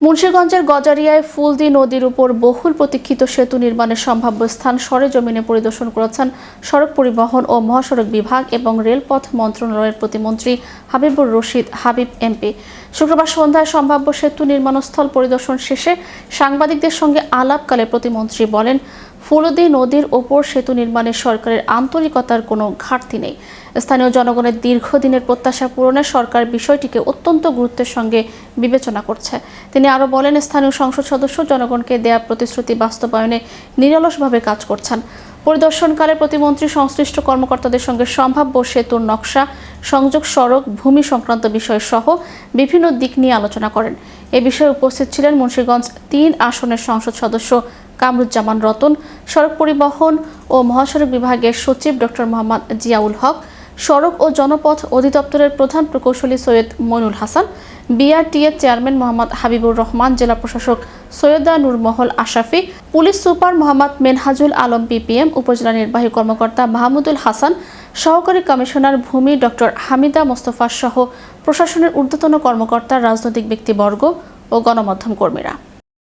মুন্সিগঞ্জের গজারিয়ায় ফুলদি নদীর উপর বহুল প্রতীক্ষিত সেতু নির্মাণের সম্ভাব্য স্থান সরেজমিনে পরিদর্শন করেছেন সড়ক পরিবহন ও মহাসড়ক বিভাগ এবং রেলপথ মন্ত্রণালয়ের প্রতিমন্ত্রী হাবিবুর রশিদ হাবিব এমপি। শুক্রবার সন্ধ্যায় সম্ভাব্য সেতু নির্মাণস্থল পরিদর্শন শেষে সাংবাদিকদের সঙ্গে আলাপকালে প্রতিমন্ত্রী বলেন, ফুলদি নদীর ওপর সেতু নির্মাণে সরকারের আন্তরিকতার কোনো ঘাটতি নেই। স্থানীয় জনগণের দীর্ঘদিনের প্রত্যাশা পূরণে সরকার বিষয়টিকে অত্যন্ত গুরুত্বের সঙ্গে বিবেচনা করছে। তিনি আরও বলেন, স্থানীয় সংসদ সদস্য জনগণকে দেয়া প্রতিশ্রুতি বাস্তবায়নে নিরলসভাবে কাজ করছেন। পরিদর্শনকালে প্রতিমন্ত্রী সংশ্লিষ্ট কর্মকর্তাদের সঙ্গে সম্ভাব্য সেতুর নকশা, সংযোগ সড়ক, ভূমি সংক্রান্ত বিষয় সহ বিভিন্ন দিক নিয়ে আলোচনা করেন। এ বিষয়ে উপস্থিত ছিলেন মুন্সিগঞ্জ ৩ আসনের সংসদ সদস্য কামরুজ্জামান রতন, সড়ক পরিবহন ও মহাসড়ক বিভাগের সচিব ডক্টর মোহাম্মদ জিয়াউল হক, সড়ক ও জনপথ অধিদপ্তরের প্রধান প্রকৌশলী সৈয়দ মইনুল হাসান, বিআরটিএর চেয়ারম্যান মোহাম্মদ হাবিবুর রহমান, জেলা প্রশাসক Syeda Nurmahal Ashrafi, police super Mohammad Menhajul Alam PPM, উপজেলা নির্বাহী কর্মকর্তা মাহমুদুল হাসান, সহকারী কমিশনার ভূমি ডক্টর হামিদা মোস্তফা সহ প্রশাসনের ঊর্ধ্বতন কর্মকর্তা, রাজনৈতিক ব্যক্তিবর্গ ও গণমাধ্যম কর্মীরা।